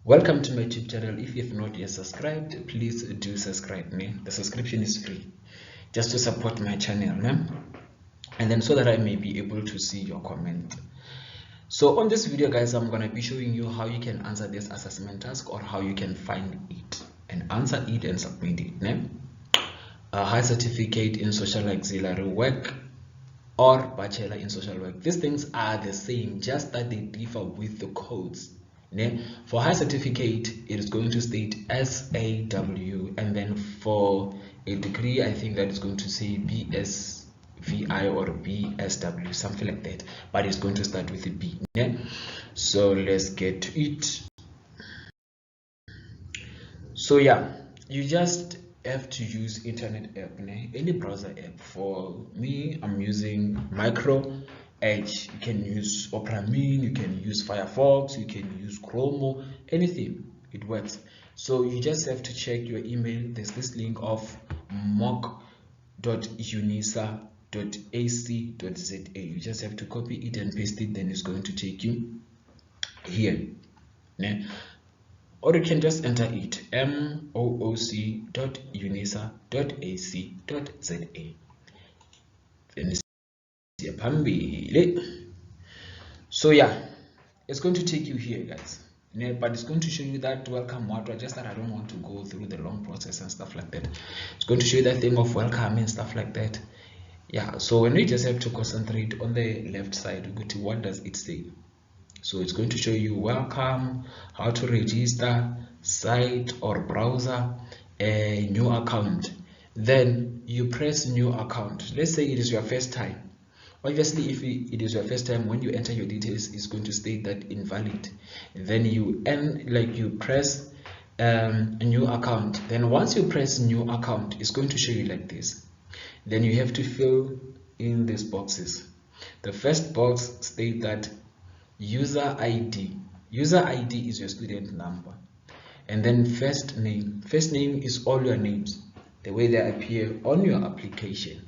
Welcome to my YouTube channel. If you have not yet subscribed, please do subscribe. The subscription is free, just to support my channel, and then so that I may be able to see your comment. So on this video, guys, I'm gonna be showing you how you can answer this assessment task, or how you can find it and answer it and submit it. A high certificate in social auxiliary work or bachelor in social work. These things are the same, just that they differ with the codes. For high certificate, it is going to state SAW, and then for a degree, I think that it's going to say BSVI or BSW, something like that, but it's going to start with a B. So let's get to it. So yeah, you just have to use internet app, any browser app. For me, I'm using Micro Edge. You can use Opera Mini, you can use Firefox, you can use Chrome, anything, it works. So you just have to check your email. There's this link of mock.unisa.ac.za. you just have to copy it and paste it, then it's going to take you here. Or you can just enter it, mooc.unisa.ac.za. So yeah, it's going to take you here, guys. But it's going to show you that welcome what, just that I don't want to go through the long process and stuff like that. It's going to show you that thing of welcome and stuff like that. Yeah, so when we just have to concentrate on the left side, we go to what does it say. So it's going to show you welcome, how to register, site or browser, a new account. Then you press new account. Let's say it is your first time. Obviously, if it is your first time, when you enter your details, it's going to state that invalid. Then you press a new account. Then once you press new account, it's going to show you like this. Then you have to fill in these boxes. The first box states that user ID. User ID is your student number. And then first name. First name is all your names, the way they appear on your application.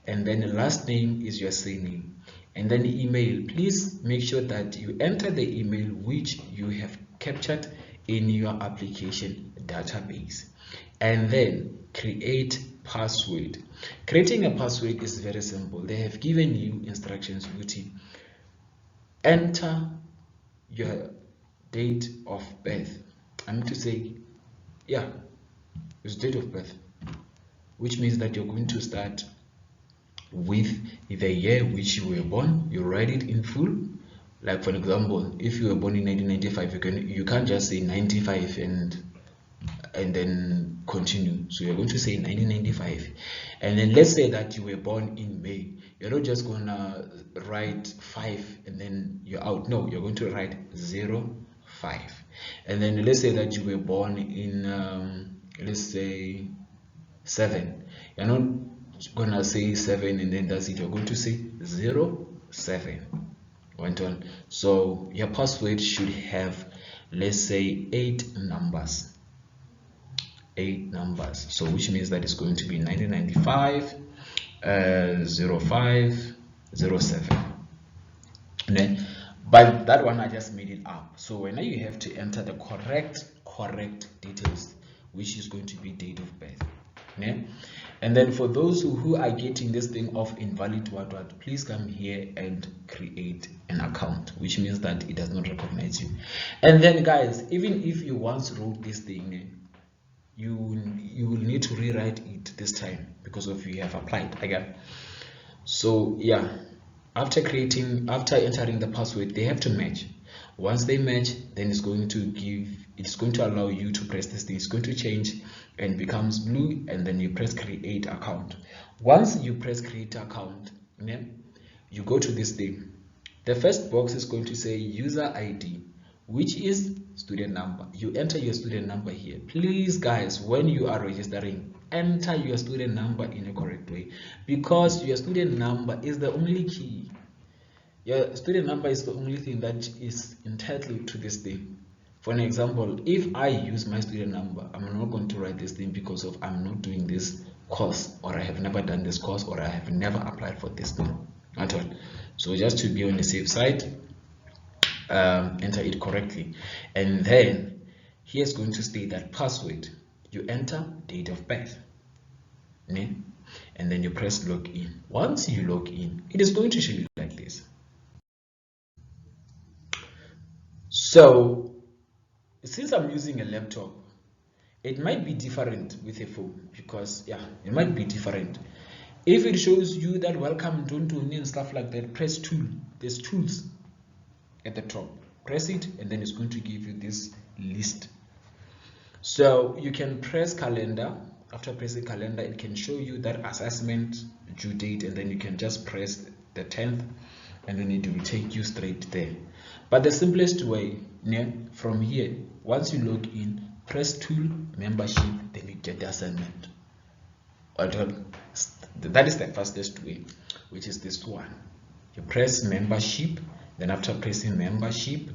And then the last name is your surname. And then email. Please make sure that you enter the email which you have captured in your application database. And then create password. Creating a password is very simple. They have given you instructions. Enter your date of birth. I need to say, yeah, it's date of birth, which means that you're going to start with the year which you were born. You write it in full. Like for example, if you were born in 1995, you can't just say 95 and then continue. So you're going to say 1995, and then let's say that you were born in May. You're not just gonna write 5 and then you're out. No, you're going to write 05. And then let's say that you were born in let's say 7. You're not gonna say 7 and then that's it. You're going to say 07. Went on. So your password should have, let's say, 8 numbers. 8 numbers. So which means that it's going to be 1995 05 07. But that one I just made it up. So now you have to enter the correct details, which is going to be date of birth. And then for those who are getting this thing of invalid what, please come here and create an account, which means that it does not recognize you. And then guys, even if you once wrote this thing, you will need to rewrite it this time because of you have applied again. So yeah, after entering the password, they have to match. Once they match, then it's going to allow you to press this thing. It's going to change and becomes blue, and then you press create account. Once you press create account, you go to this thing. The first box is going to say user ID, which is student number. You enter your student number here. Please guys, when you are registering, enter your student number in a correct way, because your student number is the only key. Your student number is the only thing that is entitled to this thing. For an example, if I use my student number, I'm not going to write this thing because of I'm not doing this course, or I have never done this course, or I have never applied for this thing at all. So just to be on the safe side, enter it correctly, and then here is going to state that password. You enter date of birth, and then you press login. Once you log in, it is going to show you like this. So since I'm using a laptop, it might be different with a phone, because it might be different. If it shows you that welcome Dontoni and stuff like that, press tool. There's tools at the top. Press it, and then it's going to give you this list. So you can press calendar. After pressing calendar, it can show you that assessment due date, and then you can just press the 10th, and then it will take you straight there. But the simplest way, from here, once you log in, press tool, membership, then you get the assignment. That is the fastest way, which is this one. You press membership, then after pressing membership,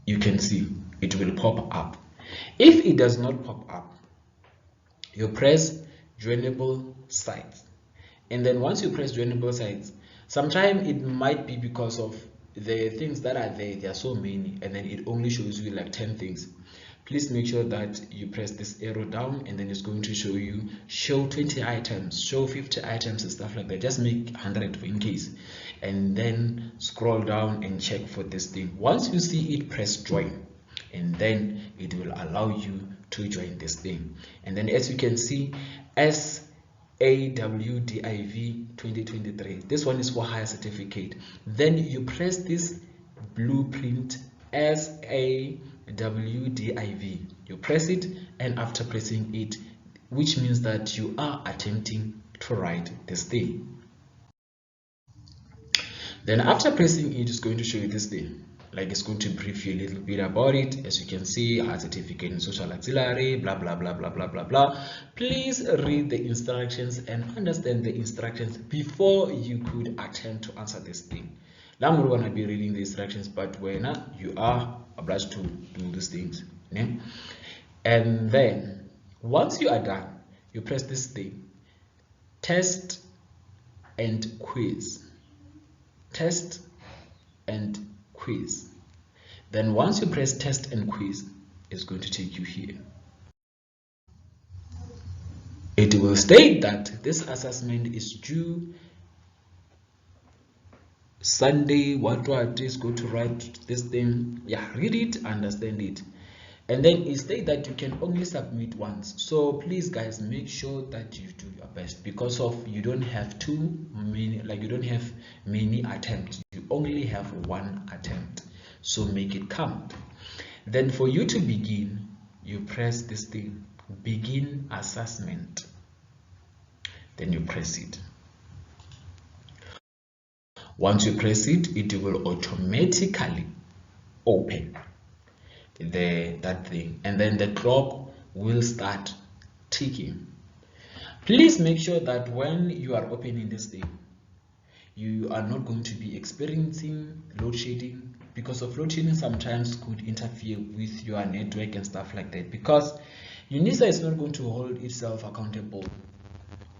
you can see it will pop up. If it does not pop up, you press joinable sites, and then once you press joinable sites, sometimes it might be because of the things that are there are so many, and then it only shows you like 10 things. Please make sure that you press this arrow down, and then it's going to show you show 20 items, show 50 items and stuff like that. Just make 100 in case, and then scroll down and check for this thing. Once you see it, press join, and then it will allow you to join this thing. And then as you can see, SAWDIV 2023, this one is for higher certificate. Then you press this blueprint SAWDIV, you press it, and after pressing it, which means that you are attempting to write this thing. Then after pressing it, it's going to show you this thing. Like, it's going to brief you a little bit about it. As you can see, higher certificate in social auxiliary, blah blah blah blah blah blah blah. Please read the instructions and understand the instructions before you could attempt to answer this thing. Now I'm going to be reading the instructions, but when you are obliged to do these things, and then once you are done, you press this thing, test and quiz, test and quiz. Then once you press test and quiz, it's going to take you here. It will state that this assessment is due Sunday, what is going to write this thing. Read it, understand it, and then it states that you can only submit once. So please guys, make sure that you do your best, because of you don't have too many, like you don't have many attempts, you only have one attempt, so make it count. Then for you to begin, you press this thing, begin assessment, then you press it. Once you press it, it will automatically open that thing, and then the clock will start ticking. Please make sure that when you are opening this thing, you are not going to be experiencing load shedding, because of load shedding sometimes could interfere with your network and stuff like that, because Unisa is not going to hold itself accountable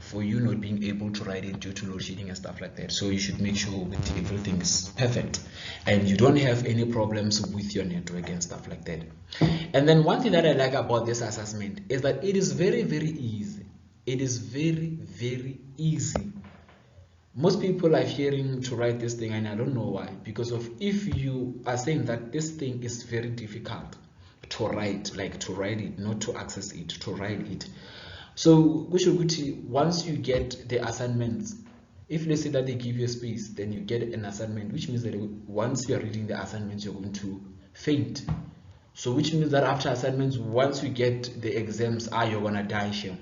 for you not being able to write it due to load shedding and stuff like that. So you should make sure that everything is perfect and you don't have any problems with your network and stuff like that. And then one thing that I like about this assessment is that it is very, very easy. It is very, very easy. Most people are fearing to write this thing, and I don't know why, because of if you are saying that this thing is very difficult to write, like to write it, not to access it, to write it. So once you get the assignments, if let's say that they give you a space, then you get an assignment, which means that once you are reading the assignments, you're going to faint. So which means that after assignments, once you get the exams, you're gonna die here.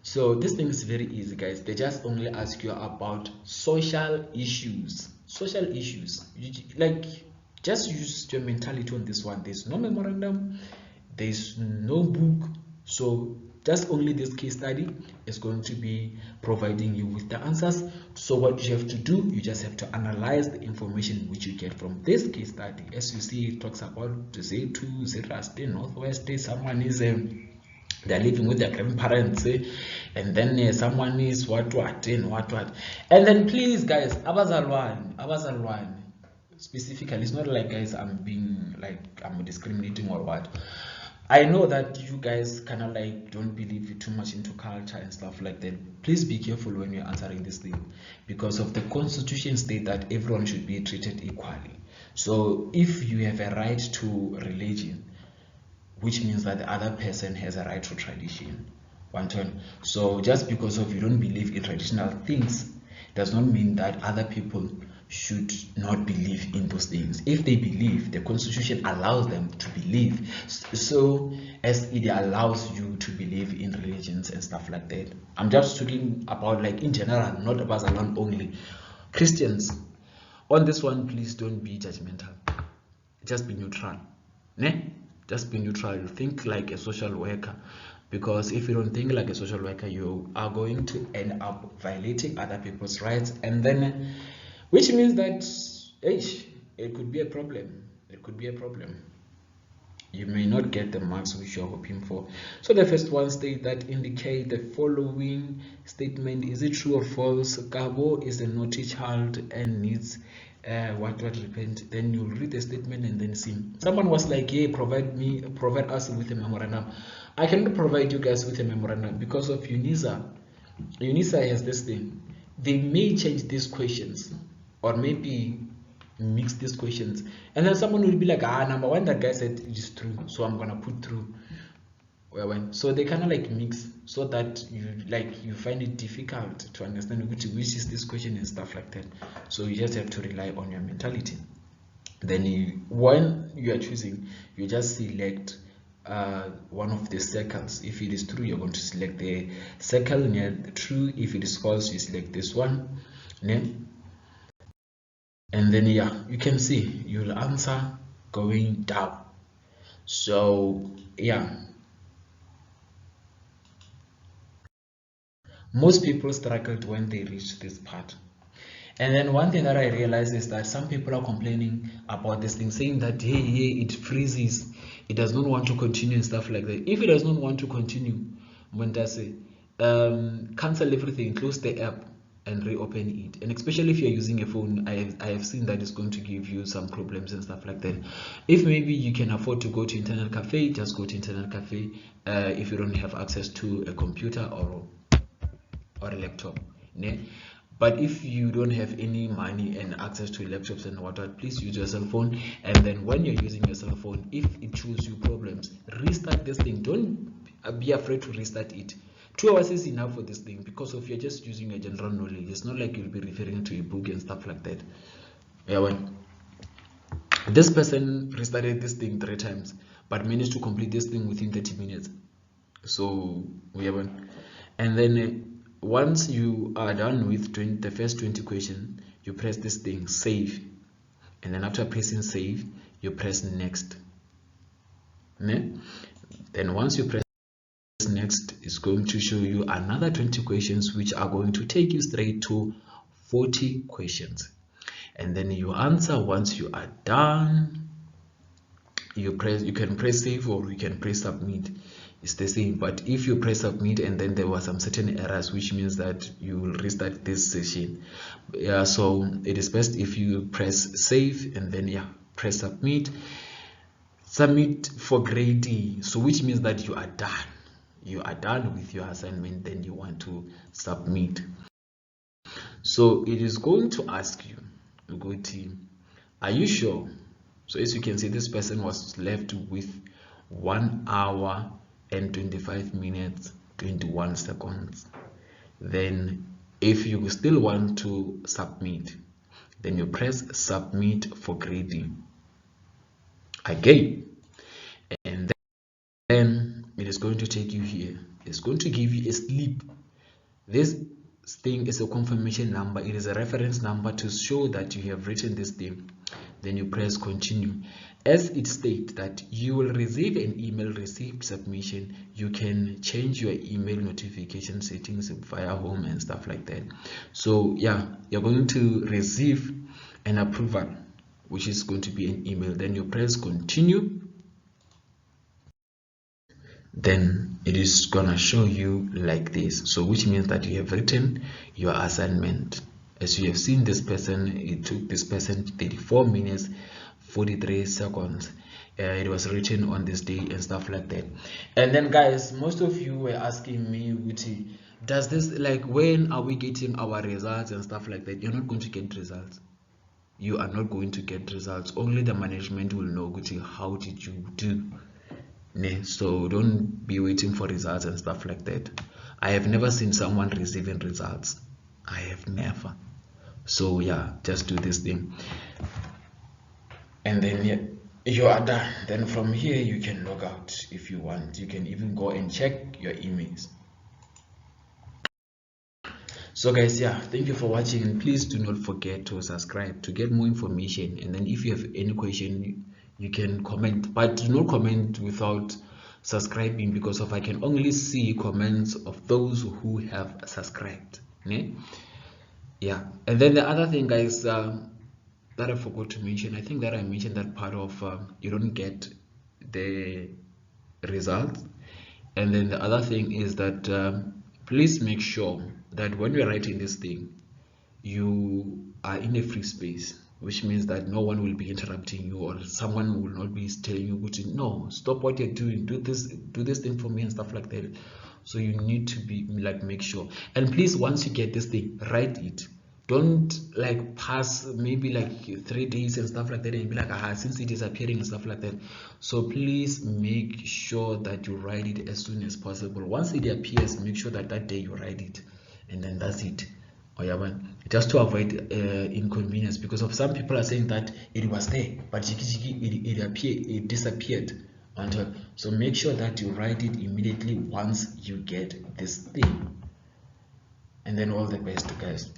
So this thing is very easy, guys. They just only ask you about social issues. Social issues, like just use your mentality on this one. There's no memorandum, there's no book, so just only this case study is going to be providing you with the answers. So what you have to do, you just have to analyze the information which you get from this case study. As you see, it talks about the Z2, Zeraste, Northwest, someone is they're living with their grandparents, and then someone is what, and then please guys, abazalwane specifically, it's not like guys I'm being like I'm discriminating or what. I know that you guys kind of like don't believe too much into culture and stuff like that. Please be careful when you're answering this thing, because of the constitution state that everyone should be treated equally. So if you have a right to religion, which means that the other person has a right to tradition. One turn. So just because of you don't believe in traditional things does not mean that other people should not believe in those things. If they believe, the constitution allows them to believe, so as it allows you to believe in religions and stuff like that. I'm just talking about like in general, not about Salon only. Christians, on this one, please don't be judgmental, just be neutral, ne? Just be neutral. Think like a social worker, because if you don't think like a social worker, you are going to end up violating other people's rights, and then which means that it could be a problem. It could be a problem. You may not get the marks which you're hoping for. So the first one states that indicate the following statement: is it true or false? Gabo is a naughty child and needs what repent. Then you'll read the statement and then see. Someone was like, yeah, provide us with a memorandum. I cannot provide you guys with a memorandum because of Unisa. Unisa has this thing. They may change these questions, or maybe mix these questions, and then someone will be like, number one, that guy said it is true, so I'm gonna put through. So they kind of like mix, so that you find it difficult to understand which is this question and stuff like that. So you just have to rely on your mentality. Then when you are choosing, you just select one of the circles. If it is true, you're going to select the circle near the true. If it is false, you select this one. And then you can see you'll answer going down. So most people struggled when they reached this part. And then one thing that I realized is that some people are complaining about this thing, saying that hey, it freezes, it does not want to continue and stuff like that. If it does not want to continue, when does it cancel everything, close the app and reopen it. And especially if you're using a phone, I have seen that it's going to give you some problems and stuff like that. If maybe you can afford to go to internet cafe, just go to internet cafe. If you don't have access to a computer or a laptop, but if you don't have any money and access to laptops and whatnot, please use your cell phone. And then when you're using your cell phone, if it shows you problems, restart this thing. Don't be afraid to restart it. 2 hours is enough for this thing, because if you're just using your general knowledge, it's not like you'll be referring to a book and stuff like that. This person restarted this thing 3 times but managed to complete this thing within 30 minutes. So and then once you are done with the first 20 questions, you press this thing, save, and then after pressing save, you press next. Then once you press next, it's going to show you another 20 questions, which are going to take you straight to 40 questions. And then you answer. Once you are done, you can press save or you can press submit. It's the same, but if you press submit and then there were some certain errors, which means that you will restart this session. So it is best if you press save and then press submit for grading. So which means that you are done with your assignment, then you want to submit. So it is going to ask you, good team, are you sure? So as you can see, this person was left with 1 hour and 25 minutes 21 seconds. Then if you still want to submit, then you press submit for grading again, and then it is going to take you here. It's going to give you a slip. This thing is a confirmation number. It is a reference number to show that you have written this thing. Then you press continue. As it states that you will receive an email receipt submission, you can change your email notification settings via home and stuff like that. So you're going to receive an approval, which is going to be an email. Then you press continue. Then it is gonna show you like this, so which means that you have written your assignment. As you have seen, this person, it took this person 34 minutes 43 seconds. It was written on this day and stuff like that. And then guys, most of you were asking me, Wuti, does this, like, when are we getting our results and stuff like that? You're not going to get results. You are not going to get results. Only the management will know, Wuti, how did you do. So don't be waiting for results and stuff like that. I have never seen someone receiving results. I have never. So yeah, just do this thing, and then you are done. Then from here you can log out if you want. You can even go and check your emails. So guys, yeah, thank you for watching, and please do not forget to subscribe to get more information. And then if you have any question, you can comment, but do not comment without subscribing, because I can only see comments of those who have subscribed. Yeah. And then the other thing, guys, that I forgot to mention, I think that I mentioned that part of you don't get the results. And then the other thing is that please make sure that when you're writing this thing, you are in a free space, which means that no one will be interrupting you, or someone will not be telling you, no, stop what you're doing, do this thing for me and stuff like that. So you need to be like, make sure. And please, once you get this thing, write it. Don't like pass maybe like 3 days and stuff like that and be like, since it is appearing and stuff like that. So please make sure that you write it as soon as possible. Once it appears, make sure that that day you write it, and then that's it. Oh yeah, man. Just to avoid inconvenience, because of some people are saying that it was there, but it disappeared. So make sure that you write it immediately once you get this thing. And then all the best, guys.